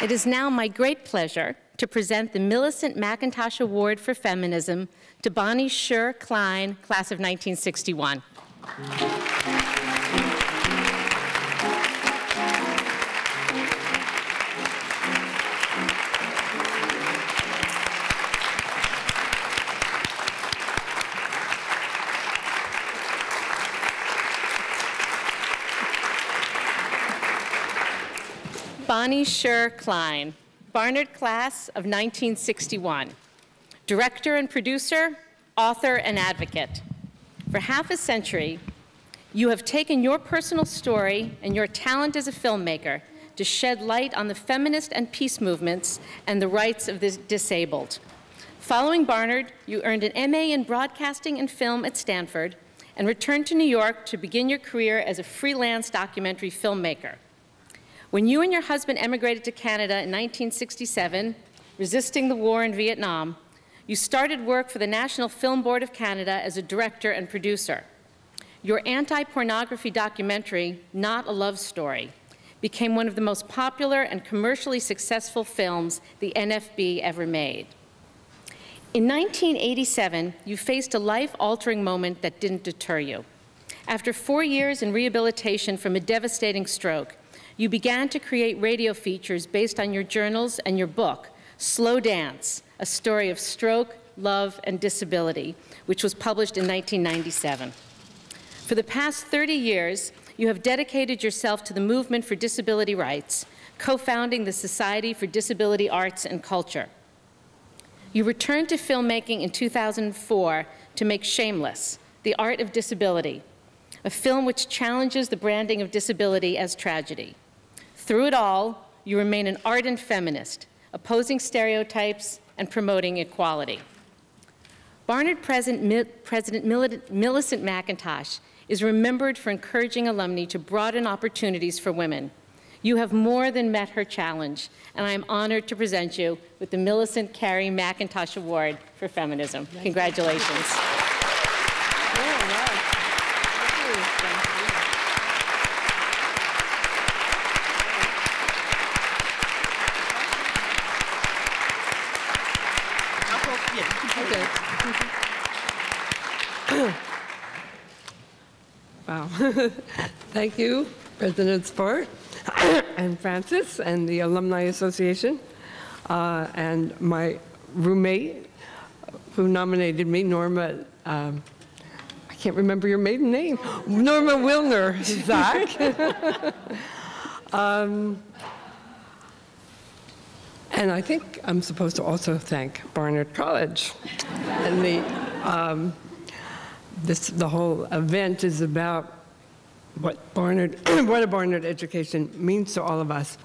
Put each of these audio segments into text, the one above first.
It is now my great pleasure to present the Millicent McIntosh Award for Feminism to Bonnie Sherr Klein, class of 1961. Bonnie Sherr Klein, Barnard class of 1961. Director and producer, author and advocate. For half a century, you have taken your personal story and your talent as a filmmaker to shed light on the feminist and peace movements and the rights of the disabled. Following Barnard, you earned an MA in broadcasting and film at Stanford and returned to New York to begin your career as a freelance documentary filmmaker. When you and your husband emigrated to Canada in 1967, resisting the war in Vietnam, you started work for the National Film Board of Canada as a director and producer. Your anti-pornography documentary, Not a Love Story, became one of the most popular and commercially successful films the NFB ever made. In 1987, you faced a life-altering moment that didn't deter you. After 4 years in rehabilitation from a devastating stroke, you began to create radio features based on your journals and your book, Slow Dance, a story of stroke, love, and disability, which was published in 1997. For the past 30 years, you have dedicated yourself to the movement for disability rights, co-founding the Society for Disability Arts and Culture. You returned to filmmaking in 2004 to make Shameless, The Art of Disability, a film which challenges the branding of disability as tragedy. Through it all, you remain an ardent feminist, opposing stereotypes and promoting equality. Barnard President Millicent McIntosh is remembered for encouraging alumni to broaden opportunities for women. You have more than met her challenge, and I am honored to present you with the Millicent CAREY McIntosh Award for Feminism. Congratulations. Wow. Thank you, President Sport and Francis and the Alumni Association and my roommate who nominated me, Norma, I can't remember your maiden name, Norma Wilner, Zach. And I think I'm supposed to also thank Barnard College. And the whole event is about what a Barnard education means to all of us.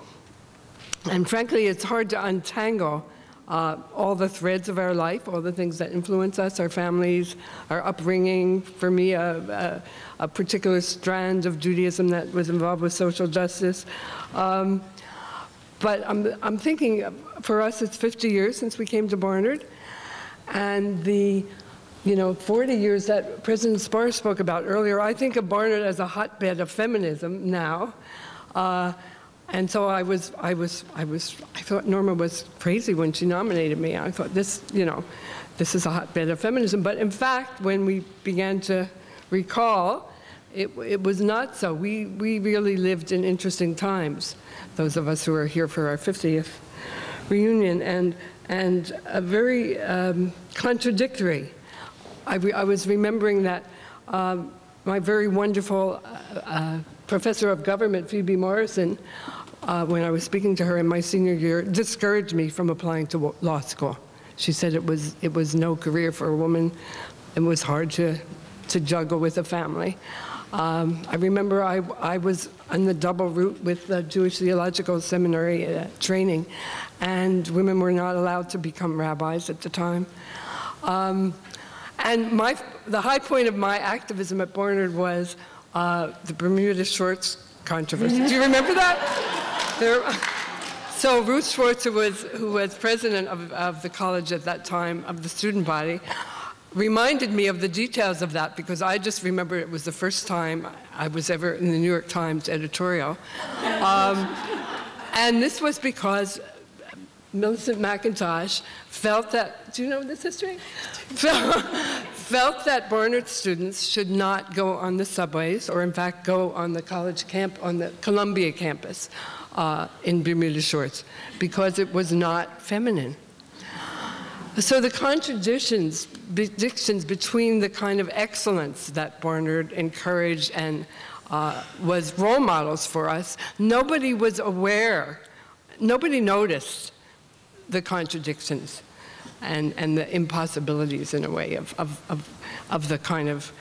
And frankly, it's hard to untangle all the threads of our life, all the things that influence us, our families, our upbringing. For me, a particular strand of Judaism that was involved with social justice. But I'm thinking, for us, it's 50 years since we came to Barnard, and the 40 years that President Spar spoke about earlier. I think of Barnard as a hotbed of feminism now, and so I thought Norma was crazy when she nominated me. I thought this is a hotbed of feminism. But in fact, when we began to recall, it was not so. We really lived in interesting times. Those of us who are here for our 50th reunion, and a very contradictory. I was remembering that my very wonderful professor of government, Phoebe Morrison, when I was speaking to her in my senior year, discouraged me from applying to law school. She said it was no career for a woman. It was hard to juggle with a family. I remember I was on the double route with the Jewish Theological Seminary training, and women were not allowed to become rabbis at the time. And the high point of my activism at Barnard was the Bermuda Shorts controversy. Do you remember that? So Ruth Schwartz, who was president of the college at that time, of the student body, reminded me of the details of that, because I just remember it was the first time I was ever in the New York Times editorial. And this was because Millicent McIntosh felt that, do you know this history? Felt that Barnard students should not go on the subways, or in fact go on the college camp, on the Columbia campus in Bermuda Shorts, because it was not feminine. So the contradictions between the kind of excellence that Barnard encouraged and was role models for us, nobody was aware, nobody noticed the contradictions and the impossibilities, in a way, of the kind of,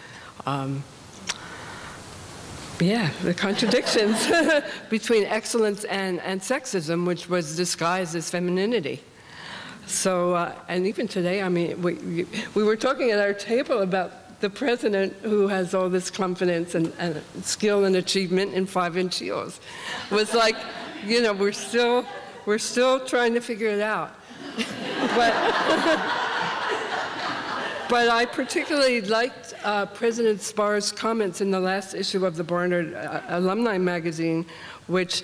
the contradictions between excellence and sexism, which was disguised as femininity. So, and even today, I mean, we were talking at our table about the president who has all this confidence and skill and achievement in 5-inch heels. It was like, you know, we're still trying to figure it out. But I particularly liked President Sparr's comments in the last issue of the Barnard Alumni magazine, which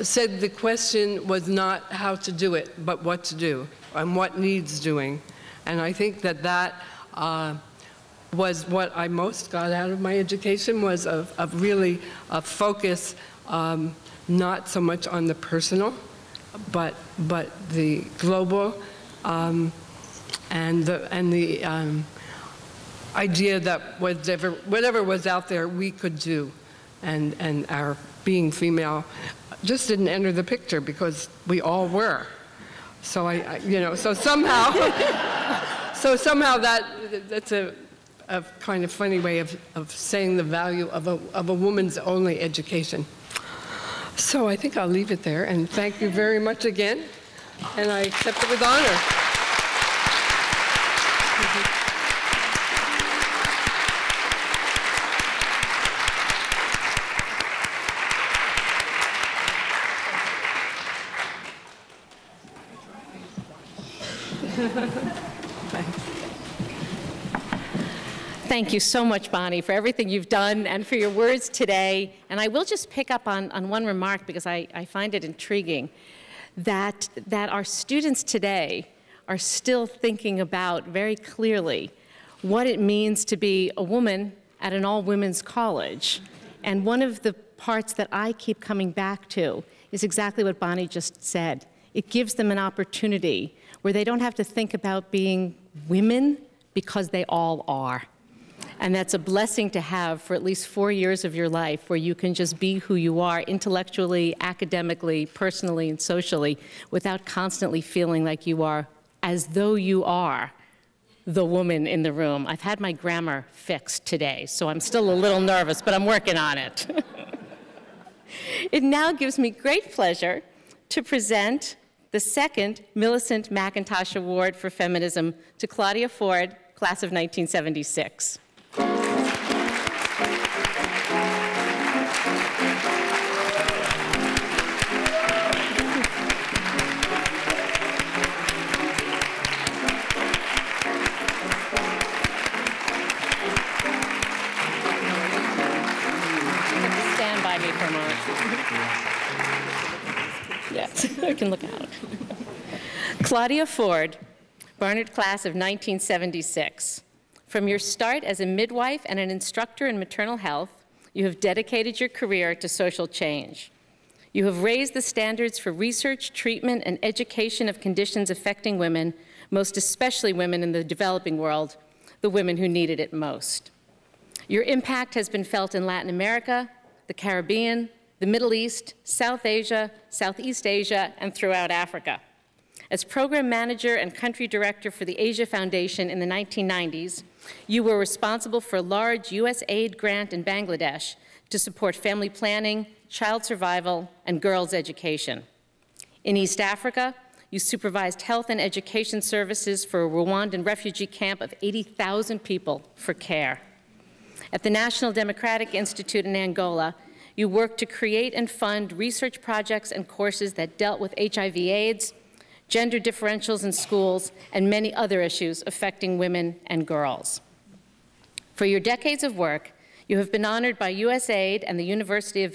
said the question was not how to do it, but what to do, and what needs doing. And I think that that was what I most got out of my education, was of really a focus not so much on the personal, but the global, and the idea that whatever was out there we could do, and our being female just didn't enter the picture because we all were. So so somehow, that's a kind of funny way of saying the value of a woman's only education. So I think I'll leave it there, and thank you very much again, and I accept it with honor. Thank you so much, Bonnie, for everything you've done and for your words today. And I will just pick up on one remark, because I find it intriguing, that our students today are still thinking about very clearly what it means to be a woman at an all-women's college. And one of the parts that I keep coming back to is exactly what Bonnie just said. It gives them an opportunity where they don't have to think about being women, because they all are. And that's a blessing to have for at least 4 years of your life, where you can just be who you are intellectually, academically, personally, and socially, without constantly feeling like you are, as though you are, the woman in the room. I've had my grammar fixed today, so I'm still a little nervous, but I'm working on it. It now gives me great pleasure to present the second Millicent McIntosh Award for Feminism to Claudia Ford, class of 1976. Stand by me for a moment. Yes, I can look out. Claudia Ford, Barnard class of 1976. From your start as a midwife and an instructor in maternal health, you have dedicated your career to social change. You have raised the standards for research, treatment, and education of conditions affecting women, most especially women in the developing world, the women who needed it most. Your impact has been felt in Latin America, the Caribbean, the Middle East, South Asia, Southeast Asia, and throughout Africa. As program manager and country director for the Asia Foundation in the 1990s, you were responsible for a large US aid grant in Bangladesh to support family planning, child survival, and girls' education. In East Africa, you supervised health and education services for a Rwandan refugee camp of 80,000 people for CARE. At the National Democratic Institute in Angola, you worked to create and fund research projects and courses that dealt with HIV/AIDS, gender differentials in schools, and many other issues affecting women and girls. For your decades of work, you have been honored by USAID and the University of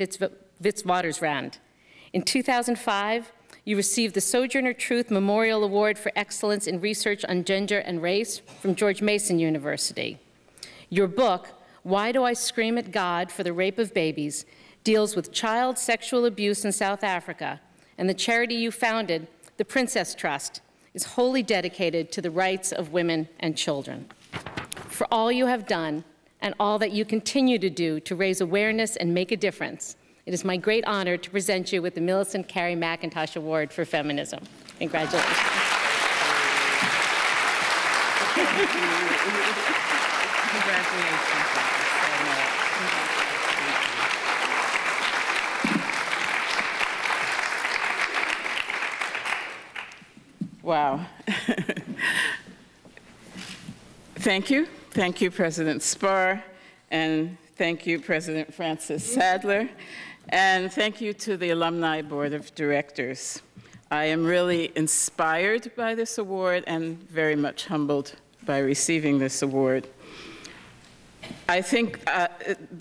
Witwatersrand. In 2005, you received the Sojourner Truth Memorial Award for Excellence in Research on Gender and Race from George Mason University. Your book, Why Do I Scream at God for the Rape of Babies, deals with child sexual abuse in South Africa, and the charity you founded, the Princess Trust, is wholly dedicated to the rights of women and children. For all you have done and all that you continue to do to raise awareness and make a difference, it is my great honor to present you with the Millicent Carey McIntosh Award for Feminism. Congratulations. Congratulations. Wow. Thank you. Thank you, President Sparr, and thank you, President Francis Sadler, and thank you to the Alumni Board of Directors. I am really inspired by this award and very much humbled by receiving this award. I think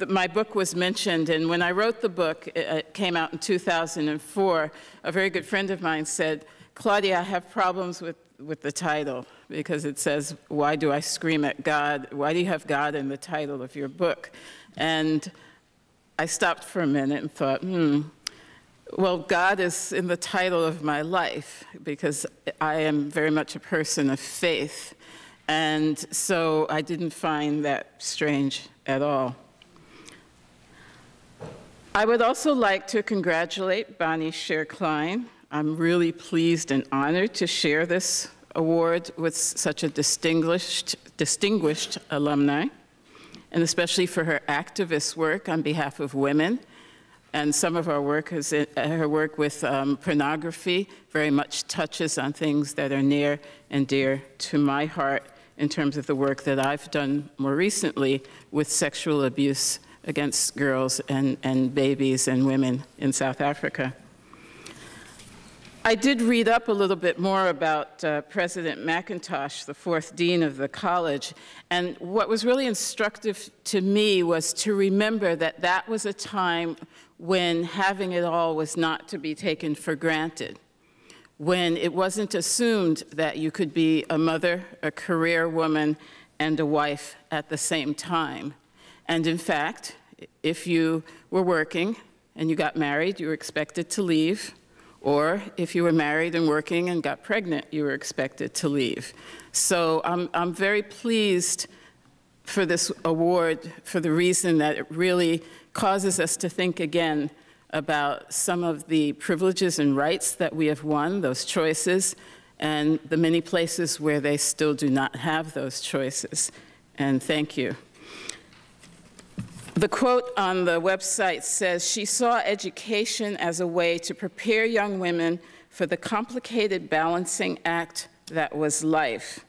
my book was mentioned, and when I wrote the book, it came out in 2004, a very good friend of mine said, Claudia, I have problems with the title because it says, why do I scream at God? Why do you have God in the title of your book? And I stopped for a minute and thought, well, God is in the title of my life because I am very much a person of faith. And so I didn't find that strange at all. I would also like to congratulate Bonnie Sherr Klein. I'm really pleased and honored to share this award with such a distinguished alumni, and especially for her activist work on behalf of women. And some of our work, her work with pornography, very much touches on things that are near and dear to my heart in terms of the work that I've done more recently with sexual abuse against girls and babies and women in South Africa. I did read up a little bit more about President McIntosh, the fourth dean of the college, and what was really instructive to me was to remember that that was a time when having it all was not to be taken for granted, when it wasn't assumed that you could be a mother, a career woman, and a wife at the same time. And in fact, if you were working and you got married, you were expected to leave. Or if you were married and working and got pregnant, you were expected to leave. So I'm very pleased for this award for the reason that it really causes us to think again about some of the privileges and rights that we have won, those choices, and the many places where they still do not have those choices. And thank you. The quote on the website says, she saw education as a way to prepare young women for the complicated balancing act that was life.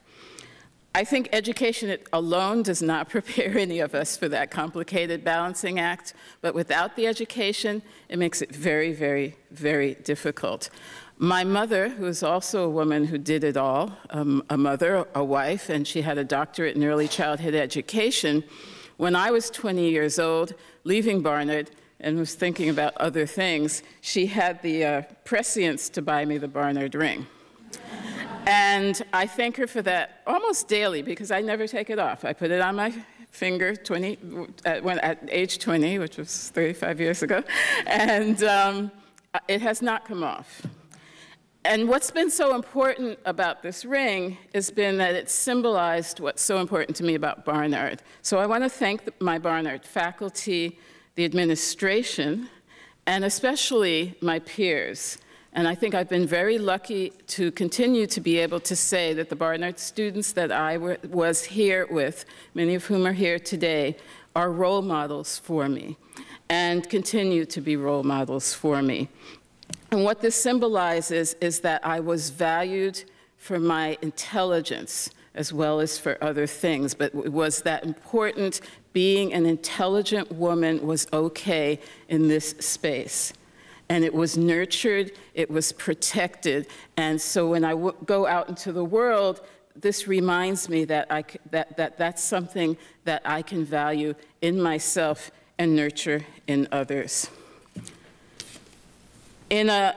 I think education alone does not prepare any of us for that complicated balancing act, but without the education, it makes it very, very, very difficult. My mother, who is also a woman who did it all, a mother, a wife, and she had a doctorate in early childhood education, when I was 20 years old, leaving Barnard, and was thinking about other things, she had the prescience to buy me the Barnard ring. And I thank her for that almost daily, because I never take it off. I put it on my finger at age 20, which was 35 years ago, and it has not come off. And what's been so important about this ring has been that it symbolized what's so important to me about Barnard. So I want to thank my Barnard faculty, the administration, and especially my peers. And I think I've been very lucky to continue to be able to say that the Barnard students that I was here with, many of whom are here today, are role models for me and continue to be role models for me. And what this symbolizes is that I was valued for my intelligence as well as for other things, but it was that important being an intelligent woman was okay in this space. And it was nurtured, it was protected, and so when I go out into the world, this reminds me that that's something that I can value in myself and nurture in others. In a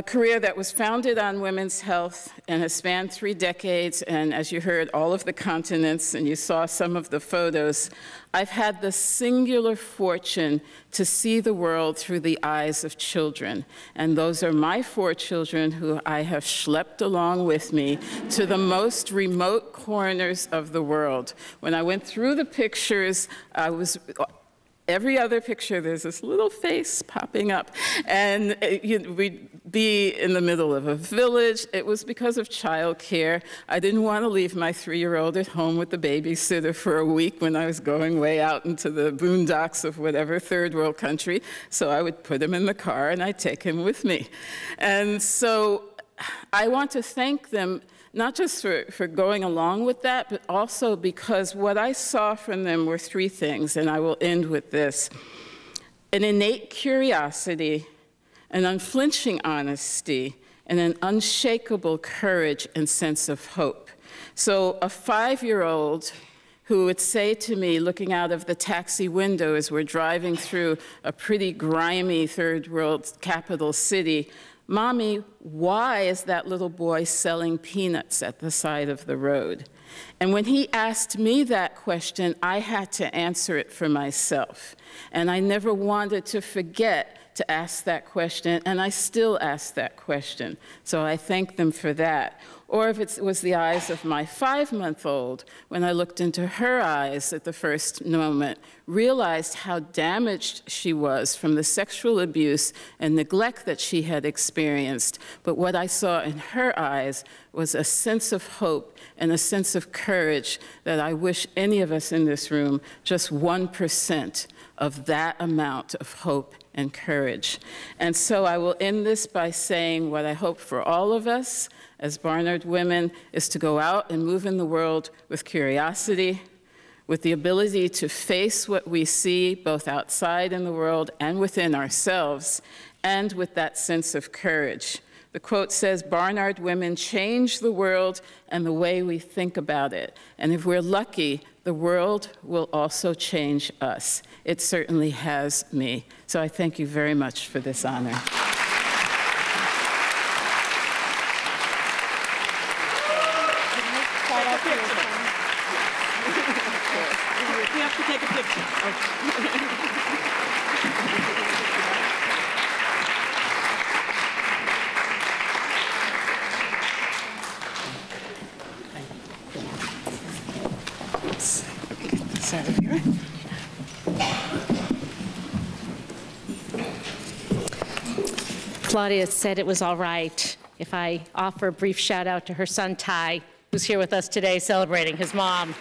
career that was founded on women's health and has spanned 3 decades, and as you heard, all of the continents, and you saw some of the photos, I've had the singular fortune to see the world through the eyes of children. And those are my 4 children who I have schlepped along with me to the most remote corners of the world. When I went through the pictures, every other picture, there's this little face popping up, and we'd be in the middle of a village. It was because of childcare. I didn't want to leave my 3-year-old at home with the babysitter for a week when I was going way out into the boondocks of whatever third world country, so I would put him in the car and I'd take him with me. And so I want to thank them not just for going along with that, but also because what I saw from them were 3 things, and I will end with this. An innate curiosity, an unflinching honesty, and an unshakable courage and sense of hope. So a 5-year-old who would say to me, looking out of the taxi window as we're driving through a pretty grimy third world capital city, "Mommy, why is that little boy selling peanuts at the side of the road?" And when he asked me that question, I had to answer it for myself. And I never wanted to forget to ask that question, and I still ask that question. So I thank them for that. Or if it was the eyes of my 5-month-old, when I looked into her eyes at the first moment, realized how damaged she was from the sexual abuse and neglect that she had experienced. But what I saw in her eyes was a sense of hope and a sense of courage that I wish any of us in this room, just 1% of that amount of hope and courage. And so I will end this by saying what I hope for all of us as Barnard women is to go out and move in the world with curiosity, with the ability to face what we see both outside in the world and within ourselves, and with that sense of courage. The quote says, "Barnard women change the world and the way we think about it. And if we're lucky, the world will also change us." It certainly has me. So I thank you very much for this honor. We have to take a picture. Out of here. Claudia said it was all right if I offer a brief shout out to her son, Ty, who's here with us today celebrating his mom.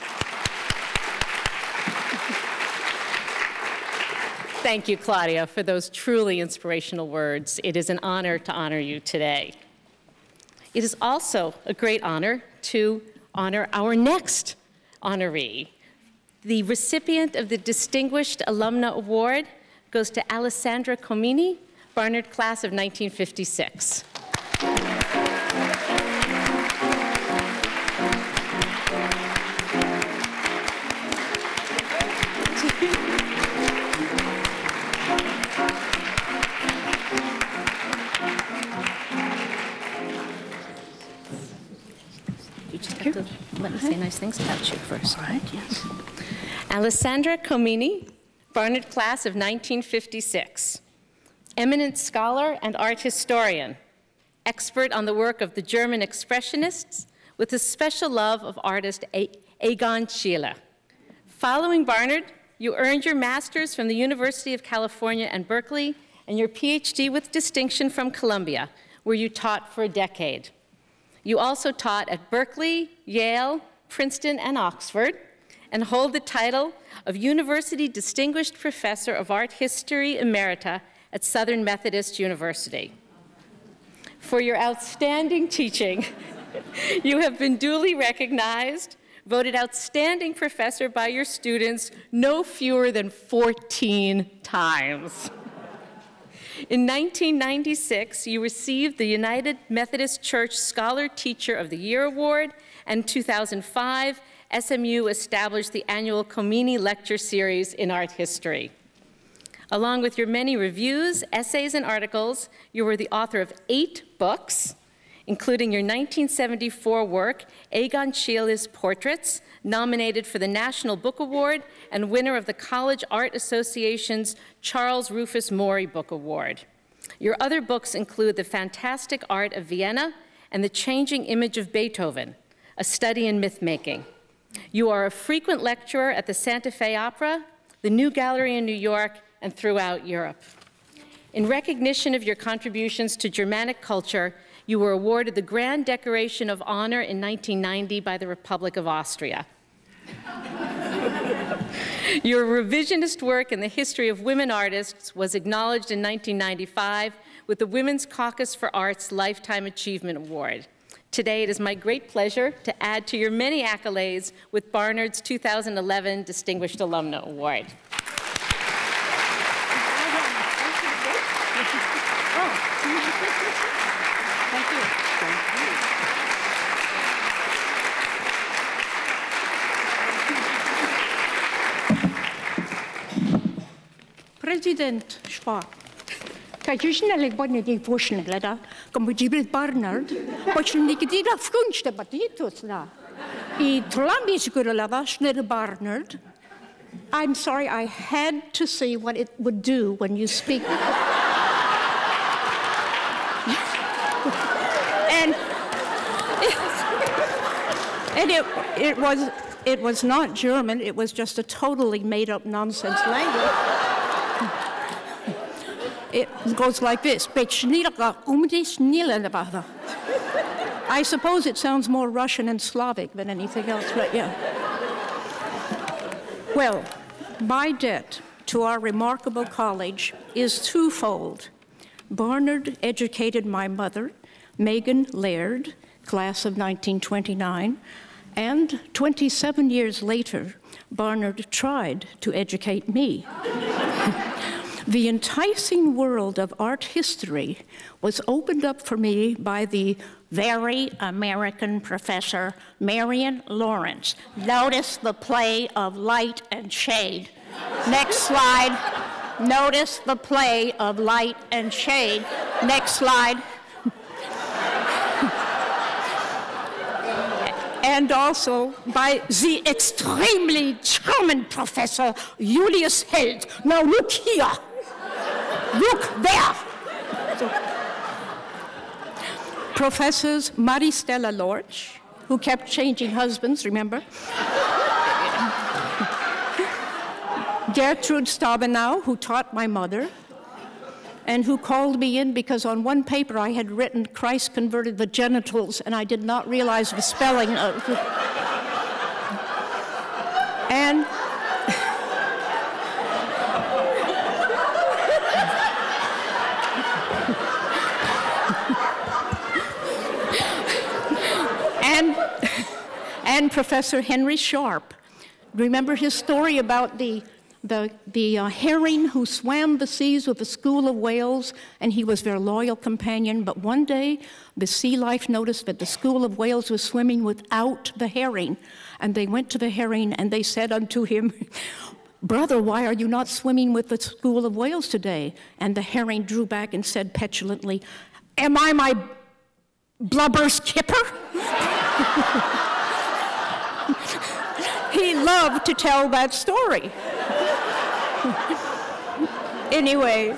Thank you, Claudia, for those truly inspirational words. It is an honor to honor you today. It is also a great honor to honor our next honoree. The recipient of the Distinguished Alumna Award goes to Alessandra Comini, Barnard class of 1956. You just have to let me say nice things about you first. All right, yes. Alessandra Comini, Barnard class of 1956. Eminent scholar and art historian, expert on the work of the German Expressionists, with a special love of artist Egon Schiele. Following Barnard, you earned your master's from the University of California and Berkeley, and your PhD with distinction from Columbia, where you taught for a decade. You also taught at Berkeley, Yale, Princeton, and Oxford, and hold the title of University Distinguished Professor of Art History Emerita at Southern Methodist University. For your outstanding teaching, you have been duly recognized, voted outstanding professor by your students no fewer than 14 times. In 1996, you received the United Methodist Church Scholar Teacher of the Year Award, and in 2005, SMU established the annual Comini Lecture Series in Art History. Along with your many reviews, essays, and articles, you were the author of 8 books, including your 1974 work, Egon Schiele's Portraits, nominated for the National Book Award and winner of the College Art Association's Charles Rufus Maury Book Award. Your other books include The Fantastic Art of Vienna and The Changing Image of Beethoven, a study in myth-making. You are a frequent lecturer at the Santa Fe Opera, the New Gallery in New York, and throughout Europe. In recognition of your contributions to Germanic culture, you were awarded the Grand Decoration of Honor in 1990 by the Republic of Austria. Your revisionist work in the history of women artists was acknowledged in 1995 with the Women's Caucus for Arts Lifetime Achievement Award. Today, it is my great pleasure to add to your many accolades with Barnard's 2011 Distinguished Alumna Award. President Schwab. Kajishnalig bonne di voshnaglada, komujibrit Barnard, bochnikidira frunchte batitus la. I trambis guralava schnell Barnard. I'm sorry, I had to see what it would do when you speak. It was not German, it was just a totally made-up nonsense language. It goes like this. I suppose it sounds more Russian and Slavic than anything else, but yeah. Well, my debt to our remarkable college is twofold. Barnard educated my mother, Megan Laird, class of 1929, and 27 years later, Barnard tried to educate me. The enticing world of art history was opened up for me by the very American professor, Marion Lawrence. Notice the play of light and shade. Next slide. Notice the play of light and shade. Next slide. And also by the extremely charming professor, Julius Held. Now look here. Look there. Professors Maristella Lorch, who kept changing husbands, remember? Gertrude Stabenau, who taught my mother, and who called me in because on one paper I had written Christ converted the genitals, and I did not realize the spelling of it. And Professor Henry Sharp. Remember his story about the herring who swam the seas with the School of Whales, and he was their loyal companion. But one day, the sea life noticed that the School of Whales was swimming without the herring. And they went to the herring and they said unto him, "Brother, why are you not swimming with the School of Whales today?" And the herring drew back and said petulantly, "Am I my blubber's kipper?" He loved to tell that story. Anyway.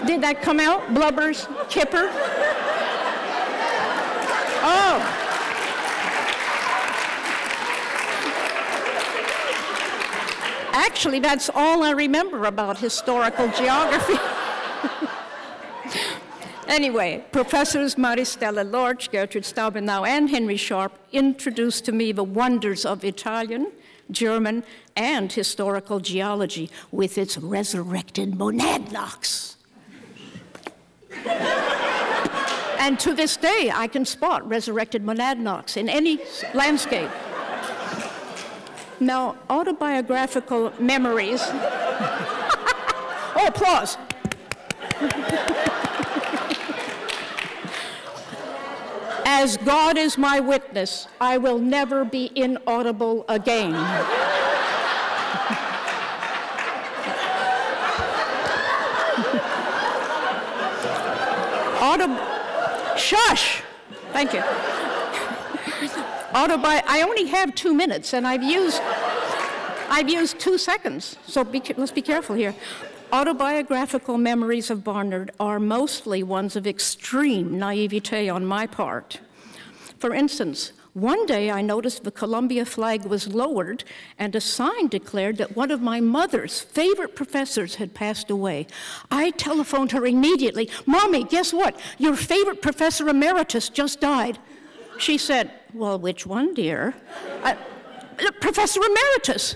Did that come out? Blubber's kipper? Oh. Actually, that's all I remember about historical geography. Anyway, Professors Maristella Lorch, Gertrude Stabenau, and Henry Sharp introduced to me the wonders of Italian, German, and historical geology with its resurrected monadnocks. And to this day, I can spot resurrected monadnocks in any landscape. Now, autobiographical memories. Oh, applause. As God is my witness, I will never be inaudible again. Shush! Thank you. I only have 2 minutes, and I've used 2 seconds, so let's be careful here. Autobiographical memories of Barnard are mostly ones of extreme naivete on my part. For instance, one day I noticed the Columbia flag was lowered and a sign declared that one of my mother's favorite professors had passed away. I telephoned her immediately. "Mommy, guess what? Your favorite professor emeritus just died." She said, "Well, which one, dear?" "Professor Emeritus."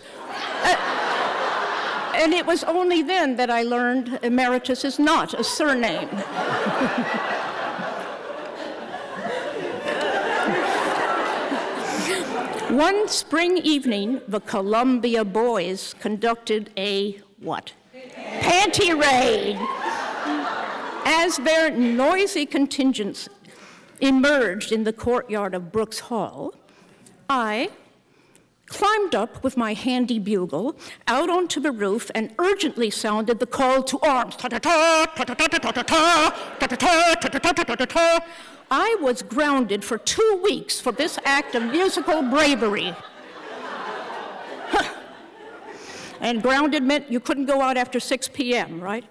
And it was only then that I learned emeritus is not a surname. One spring evening, the Columbia boys conducted a what? Panty raid. As their noisy contingents emerged in the courtyard of Brooks Hall, I climbed up with my handy bugle out onto the roof and urgently sounded the call to arms. I was grounded for 2 weeks for this act of musical bravery. And grounded meant you couldn't go out after 6 p.m., right?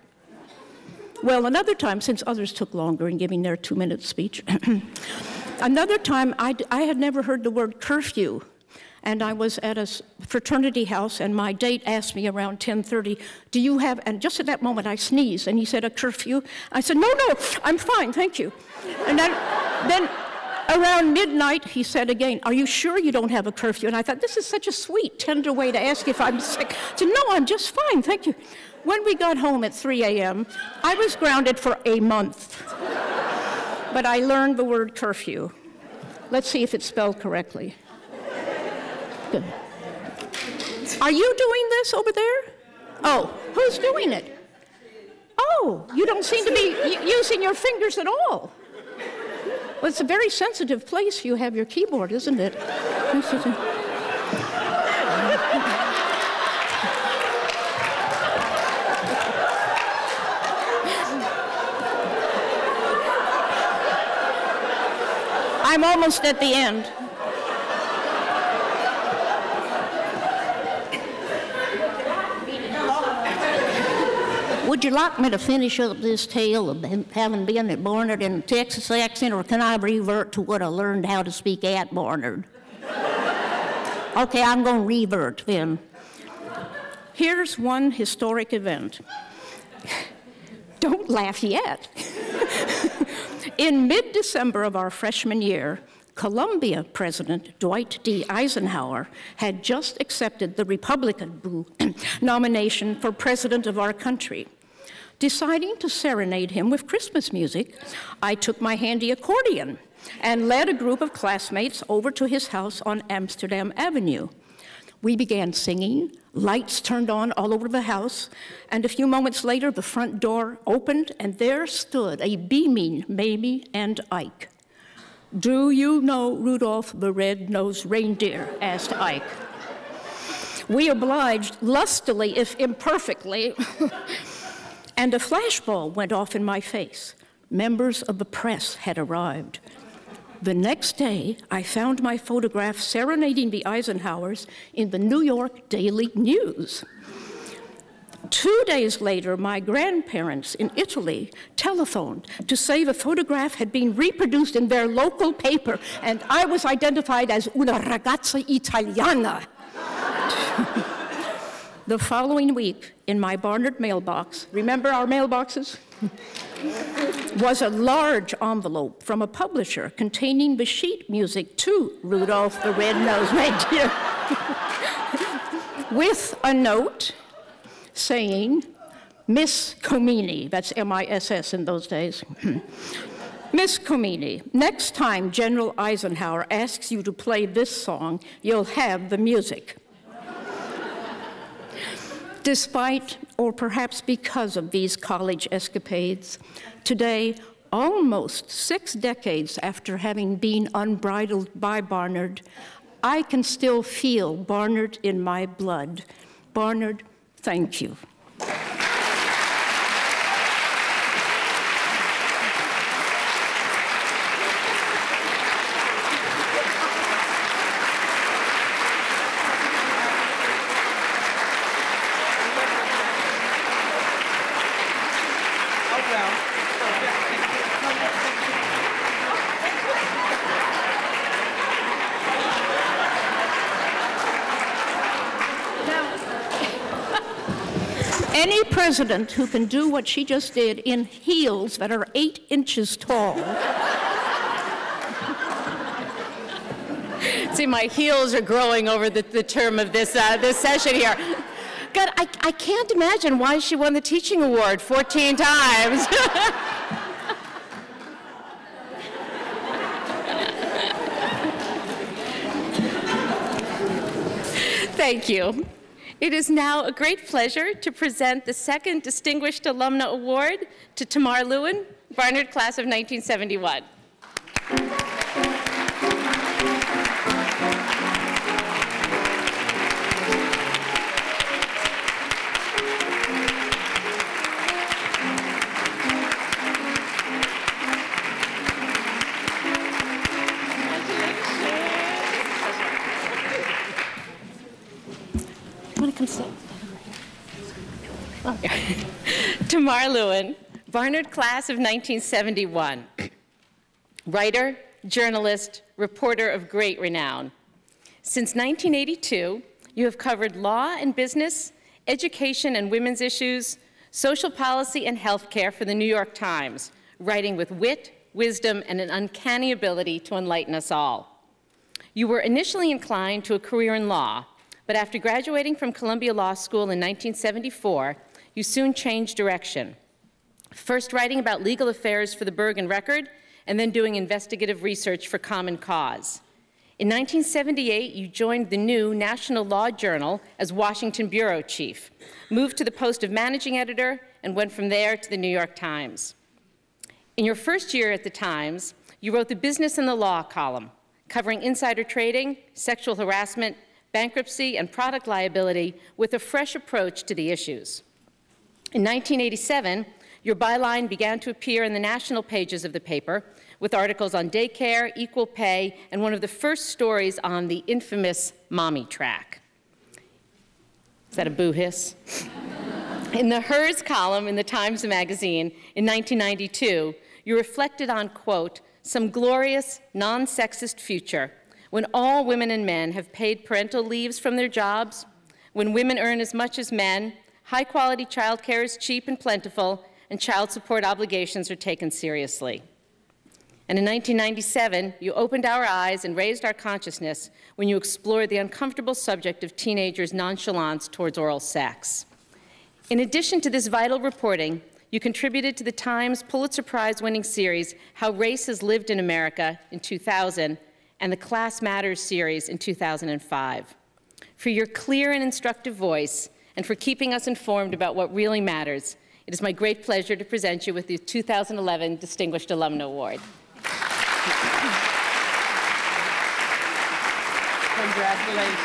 Well, another time, since others took longer in giving their 2-minute speech, another time I had never heard the word curfew. And I was at a fraternity house, and my date asked me around 10:30, "Do you have," and just at that moment I sneezed, and he said, "A curfew?" I said, no, I'm fine, thank you. And then around midnight, he said again, "Are you sure you don't have a curfew?" And I thought, this is such a sweet, tender way to ask if I'm sick. I said, "No, I'm just fine, thank you." When we got home at 3 a.m., I was grounded for a month. But I learned the word curfew. Let's see if it's spelled correctly. Good. Are you doing this over there? Oh, who's doing it? Oh, you don't seem to be using your fingers at all. Well, it's a very sensitive place you have your keyboard, isn't it? I'm almost at the end. Would you like me to finish up this tale of having been at Barnard in a Texas accent, or can I revert to what I learned how to speak at Barnard? Okay, I'm going to revert then. Here's one historic event. Don't laugh yet. In mid-December of our freshman year, Columbia President Dwight D. Eisenhower had just accepted the Republican nomination for president of our country. Deciding to serenade him with Christmas music, I took my handy accordion and led a group of classmates over to his house on Amsterdam Avenue. We began singing, lights turned on all over the house, and a few moments later, the front door opened, and there stood a beaming Mamie and Ike. "Do you know Rudolph the Red-Nosed Reindeer?" asked Ike. We obliged lustily, if imperfectly, and a flashball went off in my face. Members of the press had arrived. The next day, I found my photograph serenading the Eisenhowers in the New York Daily News. 2 days later, my grandparents in Italy telephoned to say the photograph had been reproduced in their local paper, and I was identified as una ragazza italiana. The following week, in my Barnard mailbox, remember our mailboxes? Was a large envelope from a publisher containing the sheet music to Rudolph the Red-Nosed Reindeer, with a note saying, "Miss Comini," that's M-I-S-S in those days. "Miss Comini, next time General Eisenhower asks you to play this song, you'll have the music." Despite, or perhaps because of these college escapades, today almost 6 decades after having been unbridled by Barnard, I can still feel Barnard in my blood. Barnard, thank you. Any president who can do what she just did in heels that are 8 inches tall. See, my heels are growing over the term of this session here. God, I can't imagine why she won the teaching award 14 times. Thank you. It is now a great pleasure to present the second Distinguished Alumna Award to Tamar Lewin, Barnard Class of 1971. Tamar Lewin, Barnard Class of 1971. Writer, journalist, reporter of great renown. Since 1982, you have covered law and business, education and women's issues, social policy and healthcare for the New York Times, writing with wit, wisdom, and an uncanny ability to enlighten us all. You were initially inclined to a career in law, but after graduating from Columbia Law School in 1974, you soon changed direction, first writing about legal affairs for the Bergen Record, and then doing investigative research for Common Cause. In 1978, you joined the new National Law Journal as Washington bureau chief, moved to the post of managing editor, and went from there to the New York Times. In your first year at the Times, you wrote the Business and the Law column, covering insider trading, sexual harassment, bankruptcy, and product liability with a fresh approach to the issues. In 1987, your byline began to appear in the national pages of the paper with articles on daycare, equal pay, and one of the first stories on the infamous mommy track. Is that a boo hiss? In the Hers column in the Times Magazine in 1992, you reflected on, quote, some glorious, non-sexist future when all women and men have paid parental leaves from their jobs, when women earn as much as men, high-quality child care is cheap and plentiful, and child support obligations are taken seriously. And in 1997, you opened our eyes and raised our consciousness when you explored the uncomfortable subject of teenagers' nonchalance towards oral sex. In addition to this vital reporting, you contributed to the Times Pulitzer Prize-winning series, How Race Has Lived in America, in 2000, and the Class Matters series in 2005. For your clear and instructive voice, and for keeping us informed about what really matters, it is my great pleasure to present you with the 2011 Distinguished Alumna Award. Congratulations.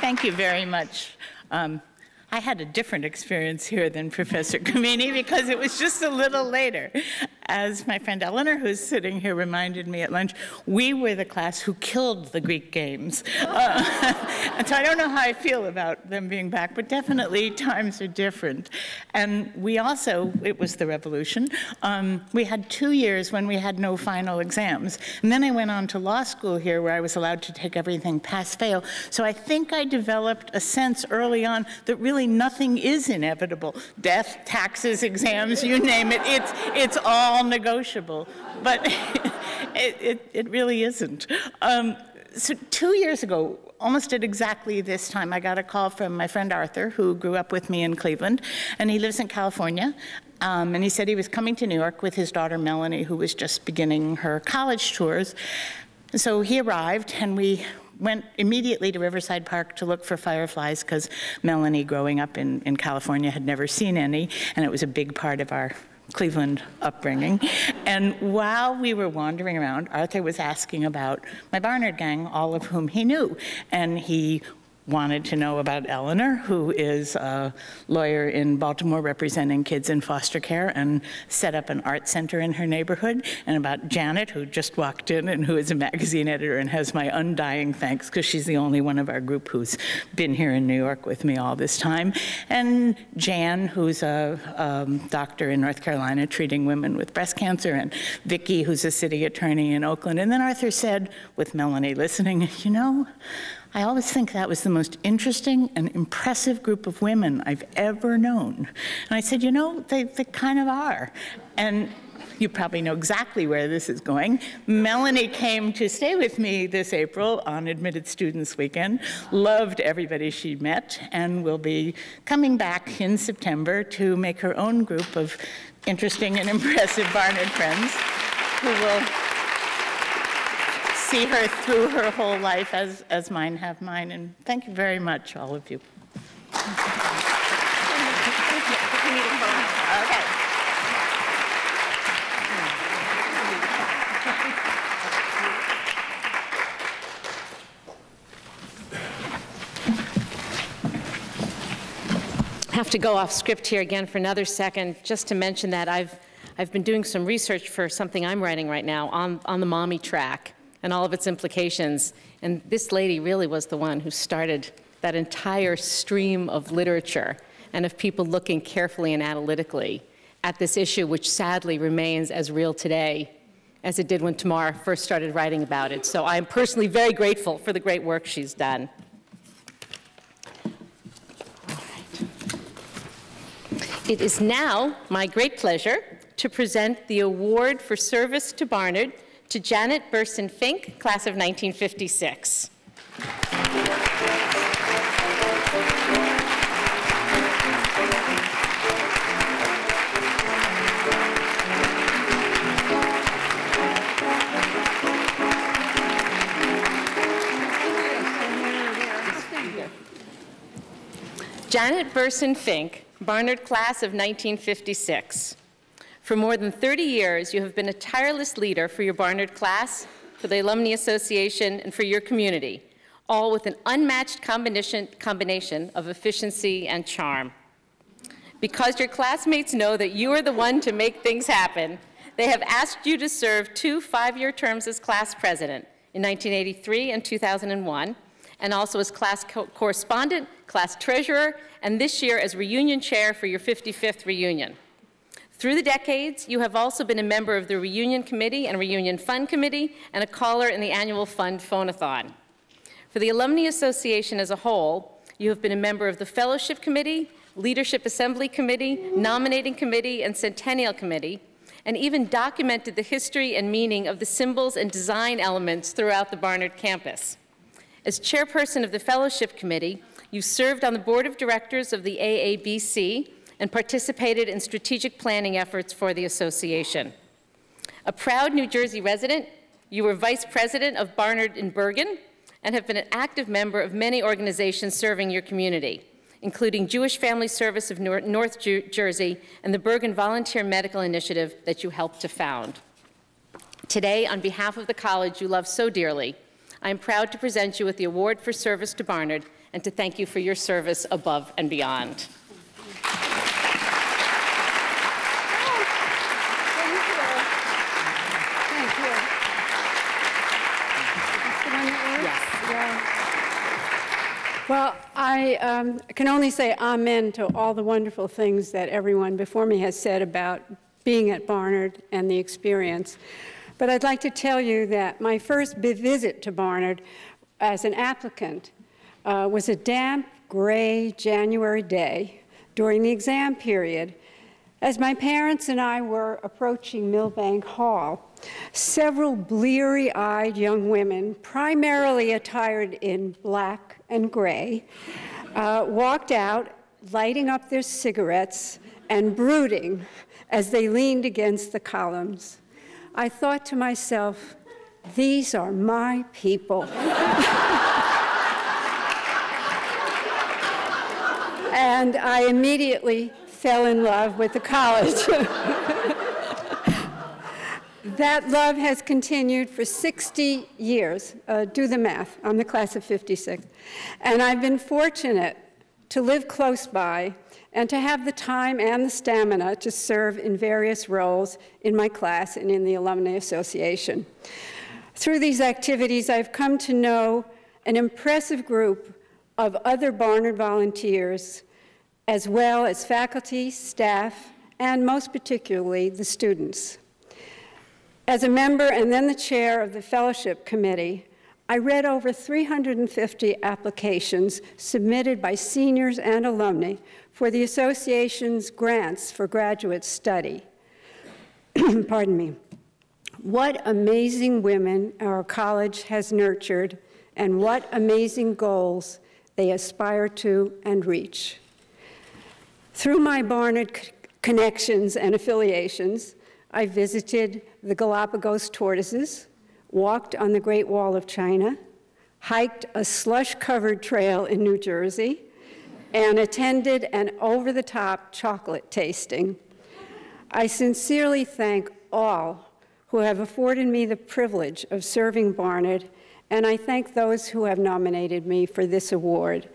Thank you very much. I had a different experience here than Professor Comini because it was just a little later. As my friend Eleanor, who's sitting here, reminded me at lunch, we were the class who killed the Greek games. And so I don't know how I feel about them being back, but definitely times are different. And we also, it was the revolution, we had 2 years when we had no final exams. And then I went on to law school here where I was allowed to take everything pass-fail. So I think I developed a sense early on that really nothing is inevitable. Death, taxes, exams, you name it, it's all negotiable, but it really isn't. So 2 years ago, almost at exactly this time, I got a call from my friend Arthur, who grew up with me in Cleveland, and he lives in California. And he said he was coming to New York with his daughter Melanie, who was just beginning her college tours. And so he arrived, and we went immediately to Riverside Park to look for fireflies because Melanie, growing up in California, had never seen any, and it was a big part of our Cleveland upbringing. And while we were wandering around, Arthur was asking about my Barnard gang, all of whom he knew. And he wanted to know about Eleanor, who is a lawyer in Baltimore representing kids in foster care and set up an art center in her neighborhood, and about Janet, who just walked in and who is a magazine editor and has my undying thanks because she's the only one of our group who's been here in New York with me all this time, and Jan, who's a doctor in North Carolina treating women with breast cancer, and Vicki, who's a city attorney in Oakland. And then Arthur said, with Melanie listening, you know, I always think that was the most interesting and impressive group of women I've ever known. And I said, you know, they kind of are. And you probably know exactly where this is going. Melanie came to stay with me this April on Admitted Students Weekend, loved everybody she met, and will be coming back in September to make her own group of interesting and impressive Barnard friends who will see her through her whole life as mine have mine. And thank you very much, all of you. Okay. I have to go off script here again for another second, just to mention that I've been doing some research for something I'm writing right now on the mommy track and all of its implications. And this lady really was the one who started that entire stream of literature and of people looking carefully and analytically at this issue, which sadly remains as real today as it did when Tamar first started writing about it. So I'm personally very grateful for the great work she's done. It is now my great pleasure to present the Award for Service to Barnard to Janet Bersin Finke, class of 1956. Janet Bersin Finke, Barnard class of 1956. For more than 30 years, you have been a tireless leader for your Barnard class, for the Alumni Association, and for your community, all with an unmatched combination of efficiency and charm. Because your classmates know that you are the one to make things happen, they have asked you to serve 2 5-year terms as class president in 1983 and 2001, and also as class correspondent, class treasurer, and this year as reunion chair for your 55th reunion. Through the decades, you have also been a member of the Reunion Committee and Reunion Fund Committee and a caller in the annual Fund Phonathon. For the Alumni Association as a whole, you have been a member of the Fellowship Committee, Leadership Assembly Committee, Nominating Committee, and Centennial Committee, and even documented the history and meaning of the symbols and design elements throughout the Barnard campus. As chairperson of the Fellowship Committee, you served on the board of directors of the AABC and participated in strategic planning efforts for the association. A proud New Jersey resident, you were vice president of Barnard in Bergen and have been an active member of many organizations serving your community, including Jewish Family Service of North Jersey and the Bergen Volunteer Medical Initiative that you helped to found. Today, on behalf of the college you love so dearly, I am proud to present you with the Award for Service to Barnard and to thank you for your service above and beyond. Well, I can only say amen to all the wonderful things that everyone before me has said about being at Barnard and the experience. But I'd like to tell you that my first visit to Barnard as an applicant was a damp, gray January day during the exam period. As my parents and I were approaching Millbank Hall, several bleary-eyed young women, primarily attired in black and gray, walked out, lighting up their cigarettes and brooding as they leaned against the columns. I thought to myself, these are my people. And I immediately fell in love with the college. That love has continued for 60 years. Do the math. I'm the class of '56. And I've been fortunate to live close by and to have the time and the stamina to serve in various roles in my class and in the Alumni Association. Through these activities, I've come to know an impressive group of other Barnard volunteers, as well as faculty, staff, and most particularly the students. As a member and then the chair of the fellowship committee, I read over 350 applications submitted by seniors and alumni for the association's grants for graduate study. Pardon me. What amazing women our college has nurtured, and what amazing goals they aspire to and reach. Through my Barnard connections and affiliations, I visited the Galapagos tortoises, walked on the Great Wall of China, hiked a slush-covered trail in New Jersey, and attended an over-the-top chocolate tasting. I sincerely thank all who have afforded me the privilege of serving Barnard, and I thank those who have nominated me for this award.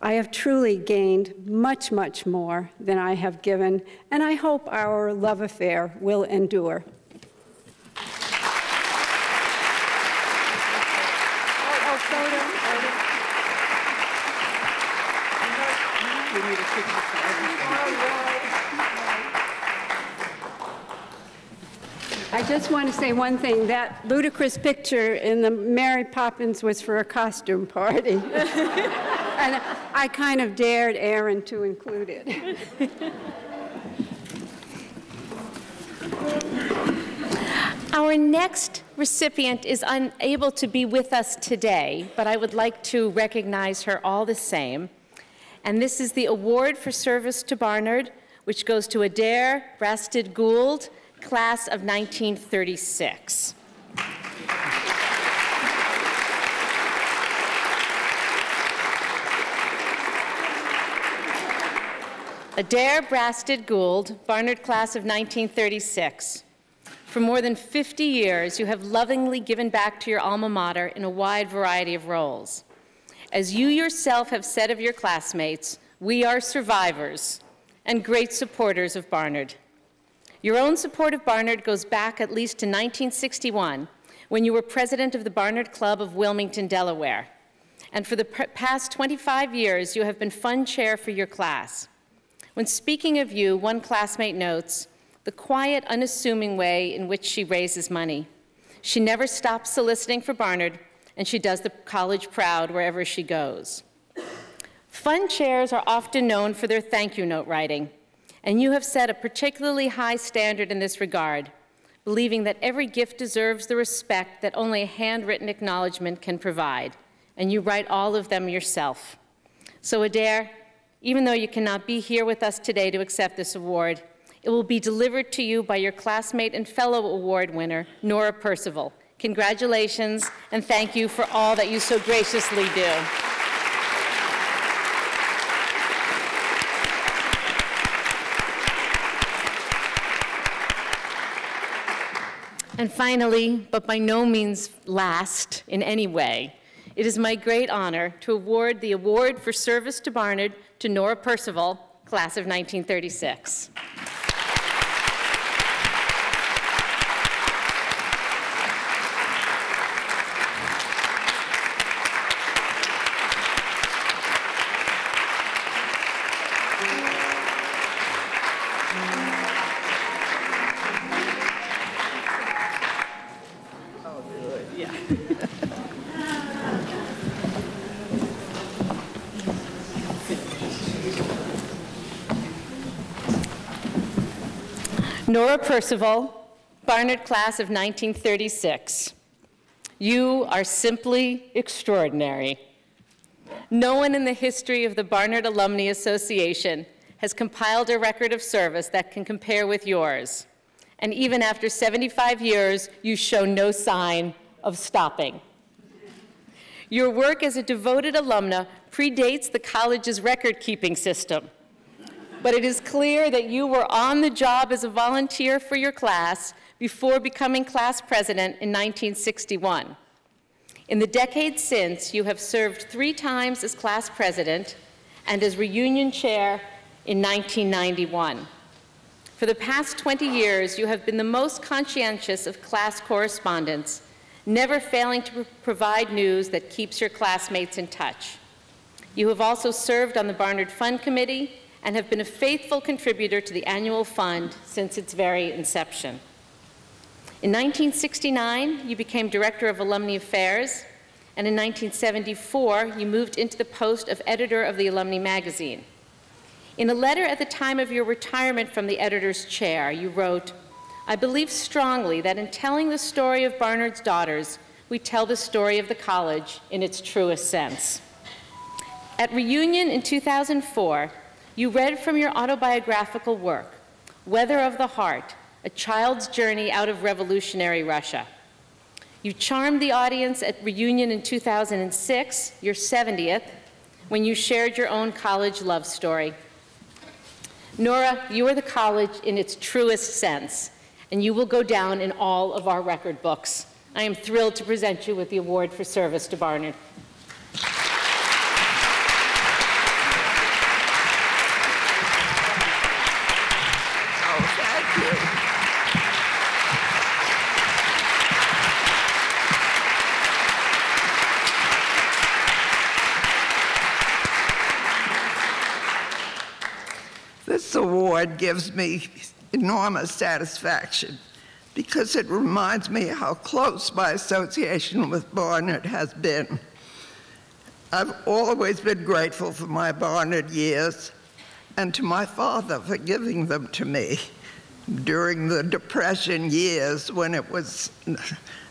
I have truly gained much, much more than I have given, and I hope our love affair will endure. I just want to say one thing. That ludicrous picture in the Mary Poppins was for a costume party. And I kind of dared Aaron to include it. Our next recipient is unable to be with us today, but I would like to recognize her all the same. And this is the Award for Service to Barnard, which goes to Adair, Brasted, Gould, class of 1936. Adair, Brasted, Gould, Barnard class of 1936. For more than 50 years, you have lovingly given back to your alma mater in a wide variety of roles. As you yourself have said of your classmates, we are survivors and great supporters of Barnard. Your own support of Barnard goes back at least to 1961, when you were president of the Barnard Club of Wilmington, Delaware. And for the past 25 years, you have been fund chair for your class. When speaking of you, one classmate notes the quiet, unassuming way in which she raises money. She never stops soliciting for Barnard, and she does the college proud wherever she goes. Fund chairs are often known for their thank you note writing, and you have set a particularly high standard in this regard, believing that every gift deserves the respect that only a handwritten acknowledgement can provide, and you write all of them yourself. So Adair, even though you cannot be here with us today to accept this award, it will be delivered to you by your classmate and fellow award winner, Nora Percival. Congratulations, and thank you for all that you so graciously do. And finally, but by no means last in any way, it is my great honor to award the Award for Service to Barnard to Nora Percival, class of 1936. Nora Percival, Barnard class of 1936. You are simply extraordinary. No one in the history of the Barnard Alumni Association has compiled a record of service that can compare with yours. And even after 75 years, you show no sign of stopping. Your work as a devoted alumna predates the college's record-keeping system, but it is clear that you were on the job as a volunteer for your class before becoming class president in 1961. In the decades since, you have served 3 times as class president and as reunion chair in 1991. For the past 20 years, you have been the most conscientious of class correspondents, never failing to provide news that keeps your classmates in touch. You have also served on the Barnard Fund Committee and have been a faithful contributor to the annual fund since its very inception. In 1969, you became Director of Alumni Affairs, and in 1974, you moved into the post of editor of the Alumni magazine. In a letter at the time of your retirement from the editor's chair, you wrote, "I believe strongly that in telling the story of Barnard's daughters, we tell the story of the college in its truest sense." At Reunion in 2004, you read from your autobiographical work, Weather of the Heart, A Child's Journey Out of Revolutionary Russia. You charmed the audience at Reunion in 2006, your 70th, when you shared your own college love story. Nora, you are the college in its truest sense, and you will go down in all of our record books. I am thrilled to present you with the Award for Service to Barnard. This award gives me enormous satisfaction because it reminds me how close my association with Barnard has been. I've always been grateful for my Barnard years and to my father for giving them to me during the Depression years when it was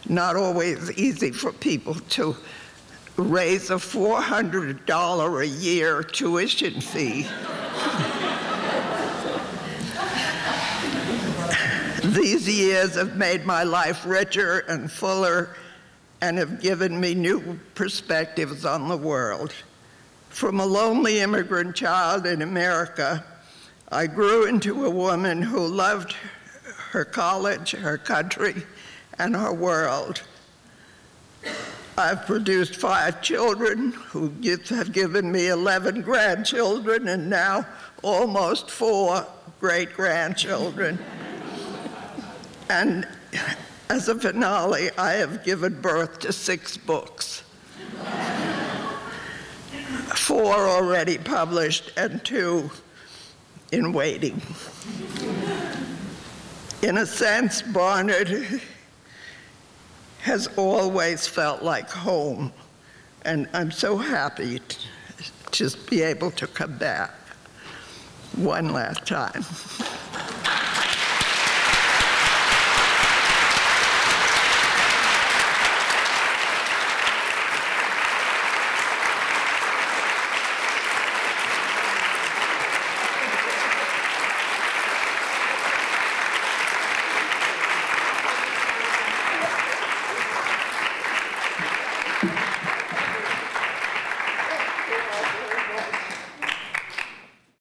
not always easy for people to raise a $400 a year tuition fee. These years have made my life richer and fuller and have given me new perspectives on the world. From a lonely immigrant child in America, I grew into a woman who loved her college, her country, and her world. I've produced 5 children who have given me 11 grandchildren and now almost 4 great-grandchildren. And as a finale, I have given birth to 6 books. 4 already published and 2 in waiting. In a sense, Barnard has always felt like home, and I'm so happy to just be able to come back one last time.